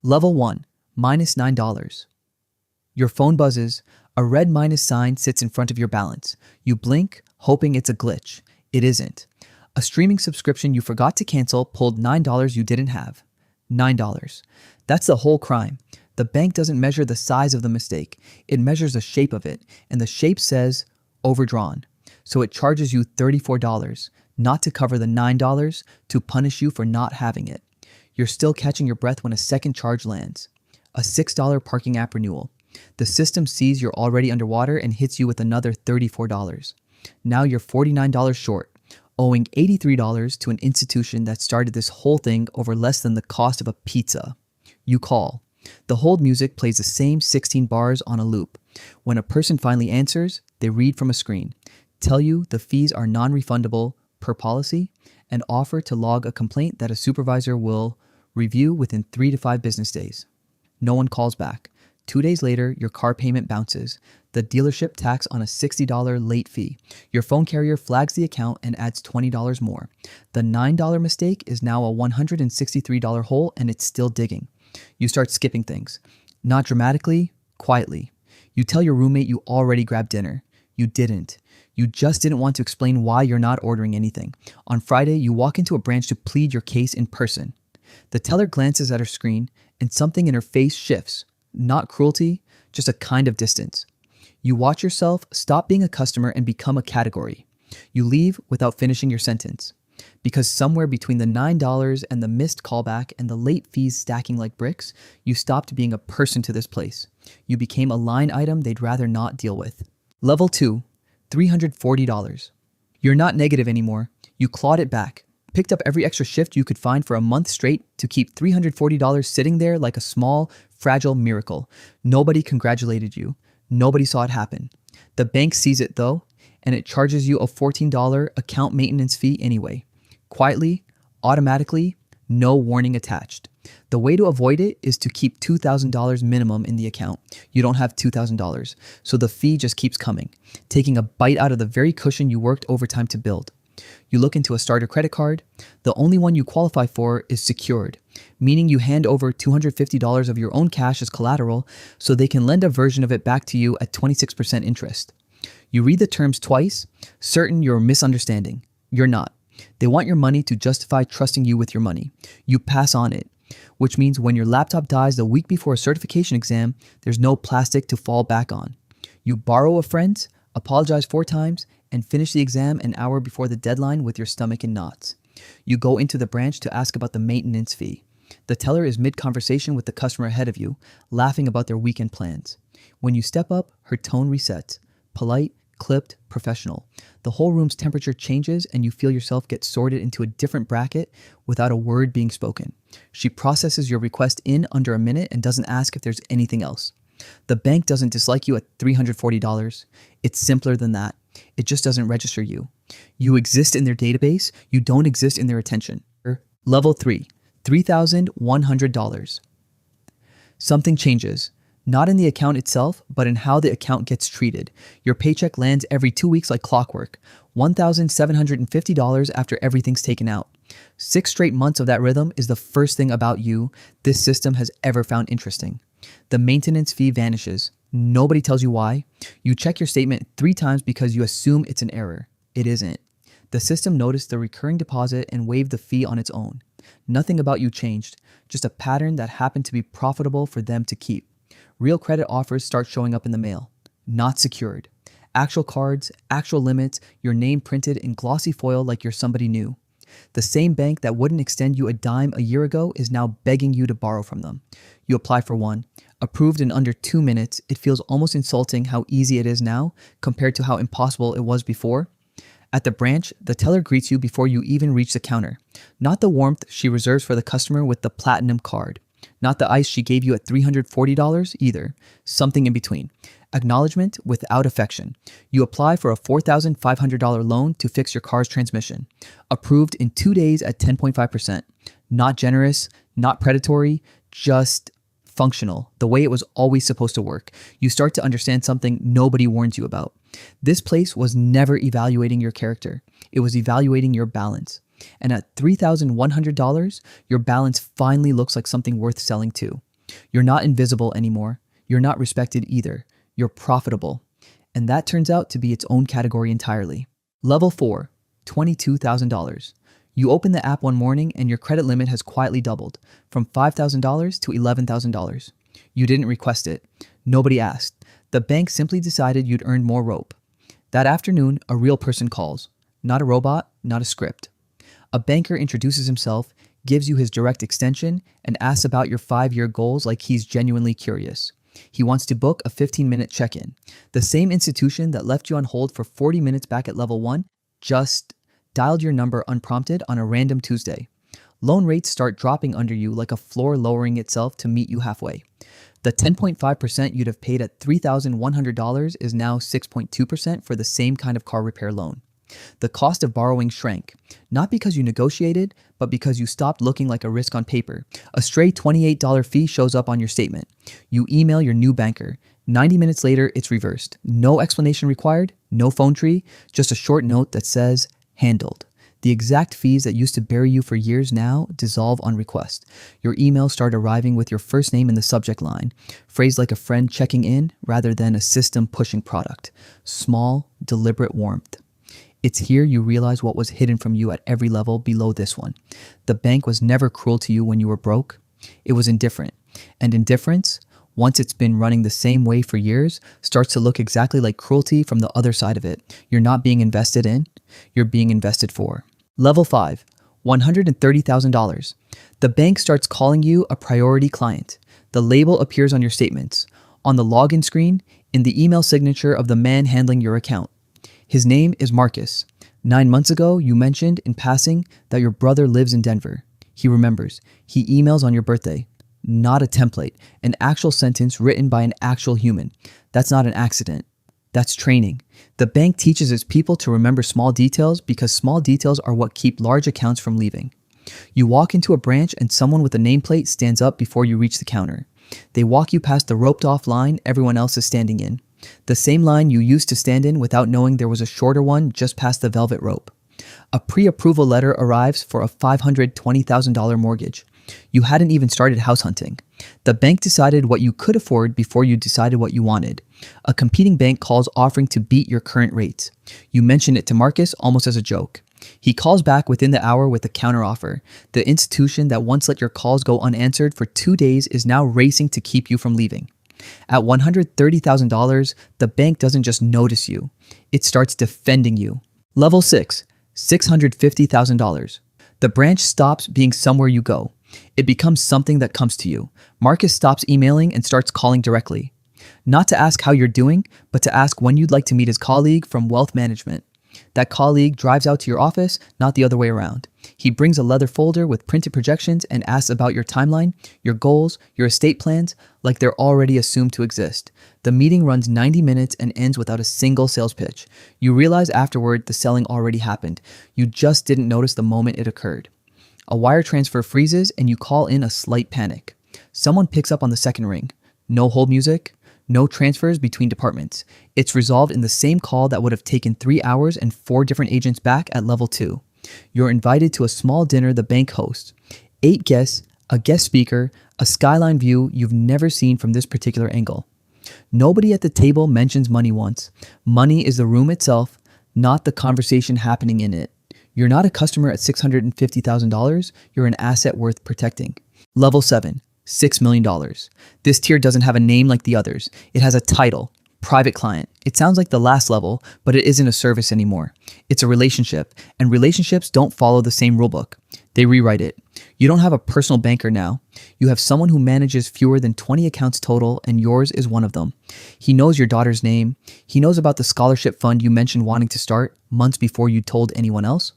Level 1, -$9. Your phone buzzes. A red minus sign sits in front of your balance. You blink, hoping it's a glitch. It isn't. A streaming subscription you forgot to cancel pulled $9 you didn't have. $9. That's the whole crime. The bank doesn't measure the size of the mistake. It measures the shape of it, and the shape says overdrawn. So it charges you $34, not to cover the $9, to punish you for not having it. You're still catching your breath when a second charge lands. A $6 parking app renewal. The system sees you're already underwater and hits you with another $34. Now you're $49 short, owing $83 to an institution that started this whole thing over less than the cost of a pizza. You call. The hold music plays the same 16 bars on a loop. When a person finally answers, they read from a screen, tell you the fees are non-refundable per policy, and offer to log a complaint that a supervisor will review within 3 to 5 business days. No one calls back. 2 days later, your car payment bounces. The dealership tacks on a $60 late fee. Your phone carrier flags the account and adds $20 more. The $9 mistake is now a $163 hole, and it's still digging. You start skipping things. Not dramatically, quietly. You tell your roommate you already grabbed dinner. You didn't. You just didn't want to explain why you're not ordering anything. On Friday, you walk into a branch to plead your case in person. The teller glances at her screen, and something in her face shifts. Not cruelty, just a kind of distance. You watch yourself stop being a customer and become a category. You leave without finishing your sentence. Because somewhere between the $9 and the missed callback and the late fees stacking like bricks, you stopped being a person to this place. You became a line item they'd rather not deal with. Level 2, $340. You're not negative anymore. You clawed it back. Picked up every extra shift you could find for a month straight to keep $340 sitting there like a small, fragile miracle. Nobody congratulated you. Nobody saw it happen. The bank sees it though, and it charges you a $14 account maintenance fee anyway. Quietly, automatically, no warning attached. The way to avoid it is to keep $2,000 minimum in the account. You don't have $2,000, so the fee just keeps coming, taking a bite out of the very cushion you worked overtime to build. You look into a starter credit card. The only one you qualify for is secured, meaning you hand over $250 of your own cash as collateral so they can lend a version of it back to you at 26% interest. You read the terms twice, certain you're misunderstanding. You're not. They want your money to justify trusting you with your money. You pass on it, which means when your laptop dies the week before a certification exam, there's no plastic to fall back on. You borrow a friend's, apologize 4 times, and finish the exam an hour before the deadline with your stomach in knots. You go into the branch to ask about the maintenance fee. The teller is mid-conversation with the customer ahead of you, laughing about their weekend plans. When you step up, her tone resets. Polite, clipped, professional. The whole room's temperature changes and you feel yourself get sorted into a different bracket without a word being spoken. She processes your request in under a minute and doesn't ask if there's anything else. The bank doesn't dislike you at $340. It's simpler than that. It just doesn't register you. You exist in their database. You don't exist in their attention. Level 3, $3,100. Something changes. Not in the account itself, but in how the account gets treated. Your paycheck lands every 2 weeks like clockwork. $1,750 after everything's taken out. 6 straight months of that rhythm is the first thing about you this system has ever found interesting. The maintenance fee vanishes. Nobody tells you why. You check your statement 3 times because you assume it's an error. It isn't. The system noticed the recurring deposit and waived the fee on its own. Nothing about you changed, just a pattern that happened to be profitable for them to keep. Real credit offers start showing up in the mail. Not secured. Actual cards, actual limits, your name printed in glossy foil like you're somebody new. The same bank that wouldn't extend you a dime a year ago is now begging you to borrow from them. You apply for one. Approved in under 2 minutes, it feels almost insulting how easy it is now compared to how impossible it was before. At the branch, the teller greets you before you even reach the counter. Not the warmth she reserves for the customer with the platinum card. Not the ice she gave you at $340 either. Something in between. Acknowledgement without affection. You apply for a $4,500 loan to fix your car's transmission. Approved in 2 days at 10.5%. Not generous, not predatory, just functional, the way it was always supposed to work. You start to understand something nobody warns you about. This place was never evaluating your character. It was evaluating your balance. And at $3,100, your balance finally looks like something worth selling to. You're not invisible anymore. You're not respected either. You're profitable. And that turns out to be its own category entirely. Level 4, $22,000. You open the app one morning and your credit limit has quietly doubled from $5,000 to $11,000. You didn't request it. Nobody asked. The bank simply decided you'd earned more rope. That afternoon, a real person calls. Not a robot, not a script. A banker introduces himself, gives you his direct extension, and asks about your 5-year goals like he's genuinely curious. He wants to book a 15-minute check-in. The same institution that left you on hold for 40 minutes back at level 1 just dialed your number unprompted on a random Tuesday. Loan rates start dropping under you like a floor lowering itself to meet you halfway. The 10.5% you'd have paid at $3,100 is now 6.2% for the same kind of car repair loan. The cost of borrowing shrank, not because you negotiated, but because you stopped looking like a risk on paper. A stray $28 fee shows up on your statement. You email your new banker. 90 minutes later, it's reversed. No explanation required, no phone tree, just a short note that says, handled. The exact fees that used to bury you for years now dissolve on request. Your emails start arriving with your first name in the subject line, phrased like a friend checking in rather than a system pushing product. Small, deliberate warmth. It's here you realize what was hidden from you at every level below this one. The bank was never cruel to you when you were broke. It was indifferent. And indifference, once it's been running the same way for years, starts to look exactly like cruelty from the other side of it. You're not being invested in, you're being invested for. Level 5, $130,000. The bank starts calling you a priority client. The label appears on your statements, on the login screen, in the email signature of the man handling your account. His name is Marcus. 9 months ago, you mentioned in passing that your brother lives in Denver. He remembers. He emails on your birthday. Not a template, an actual sentence written by an actual human. That's not an accident. That's training. The bank teaches its people to remember small details because small details are what keep large accounts from leaving. You walk into a branch and someone with a nameplate stands up before you reach the counter. They walk you past the roped off line everyone else is standing in. The same line you used to stand in without knowing there was a shorter one just past the velvet rope. A pre-approval letter arrives for a $520,000 mortgage. You hadn't even started house hunting. The bank decided what you could afford before you decided what you wanted. A competing bank calls offering to beat your current rates. You mention it to Marcus almost as a joke. He calls back within the hour with a counteroffer. The institution that once let your calls go unanswered for 2 days is now racing to keep you from leaving. At $130,000, the bank doesn't just notice you. It starts defending you. Level 6, $650,000. The branch stops being somewhere you go. It becomes something that comes to you. Marcus stops emailing and starts calling directly. Not to ask how you're doing, but to ask when you'd like to meet his colleague from wealth management. That colleague drives out to your office, not the other way around. He brings a leather folder with printed projections and asks about your timeline, your goals, your estate plans, like they're already assumed to exist. The meeting runs 90 minutes and ends without a single sales pitch. You realize afterward the selling already happened. You just didn't notice the moment it occurred. A wire transfer freezes and you call in a slight panic. Someone picks up on the second ring. No hold music. No transfers between departments. It's resolved in the same call that would have taken 3 hours and 4 different agents back at level 2. You're invited to a small dinner the bank hosts. 8 guests, a guest speaker, a skyline view you've never seen from this particular angle. Nobody at the table mentions money once. Money is the room itself, not the conversation happening in it. You're not a customer at $650,000. You're an asset worth protecting. Level 7. $6 million. This tier doesn't have a name like the others. It has a title, private client. It sounds like the last level, but it isn't a service anymore. It's a relationship, and relationships don't follow the same rulebook. They rewrite it. You don't have a personal banker now. You have someone who manages fewer than 20 accounts total, and yours is one of them. He knows your daughter's name. He knows about the scholarship fund you mentioned wanting to start months before you told anyone else.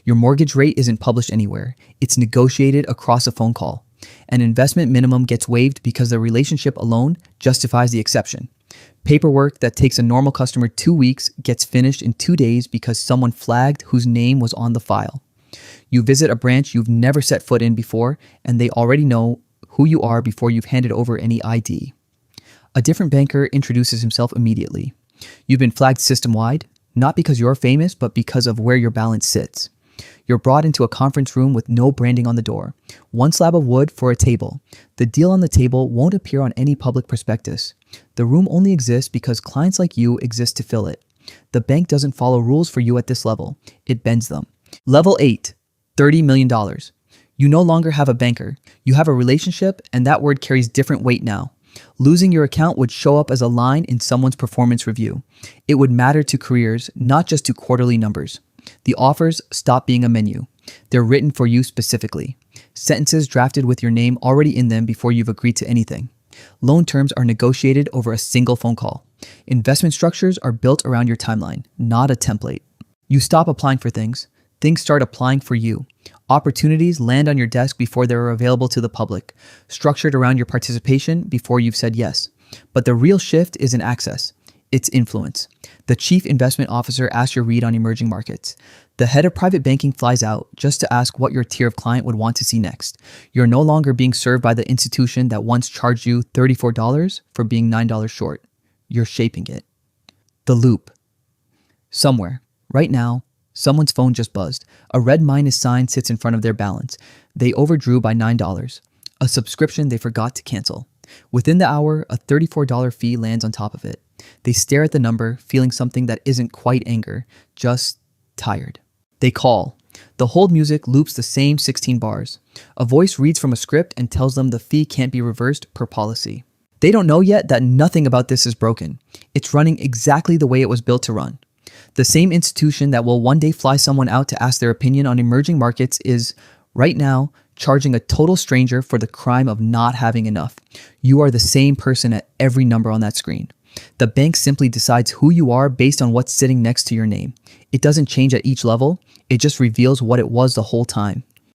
Your mortgage rate isn't published anywhere. It's negotiated across a phone call. An investment minimum gets waived because the relationship alone justifies the exception. Paperwork that takes a normal customer 2 weeks gets finished in 2 days because someone flagged whose name was on the file. You visit a branch you've never set foot in before, and they already know who you are before you've handed over any ID. A different banker introduces himself immediately. You've been flagged system-wide, not because you're famous, but because of where your balance sits. You're brought into a conference room with no branding on the door. One slab of wood for a table. The deal on the table won't appear on any public prospectus. The room only exists because clients like you exist to fill it. The bank doesn't follow rules for you at this level. It bends them. Level 8, $30 million. You no longer have a banker. You have a relationship, and that word carries different weight now. Losing your account would show up as a line in someone's performance review. It would matter to careers, not just to quarterly numbers. The offers stop being a menu. They're written for you specifically. Sentences drafted with your name already in them before you've agreed to anything. Loan terms are negotiated over a single phone call. Investment structures are built around your timeline, not a template. You stop applying for things. Things start applying for you. Opportunities land on your desk before they're available to the public, structured around your participation before you've said yes. But the real shift isn't access. It's influence. The chief investment officer asks your read on emerging markets. The head of private banking flies out just to ask what your tier of client would want to see next. You're no longer being served by the institution that once charged you $34 for being $9 short. You're shaping it. The loop. Somewhere, right now, someone's phone just buzzed. A red minus sign sits in front of their balance. They overdrew by $9. A subscription they forgot to cancel. Within the hour, a $34 fee lands on top of it. They stare at the number, feeling something that isn't quite anger, just tired. They call. The hold music loops the same 16 bars. A voice reads from a script and tells them the fee can't be reversed per policy. They don't know yet that nothing about this is broken. It's running exactly the way it was built to run. The same institution that will one day fly someone out to ask their opinion on emerging markets is, right now, charging a total stranger for the crime of not having enough. You are the same person at every number on that screen. The bank simply decides who you are based on what's sitting next to your name. It doesn't change at each level. It just reveals what it was the whole time.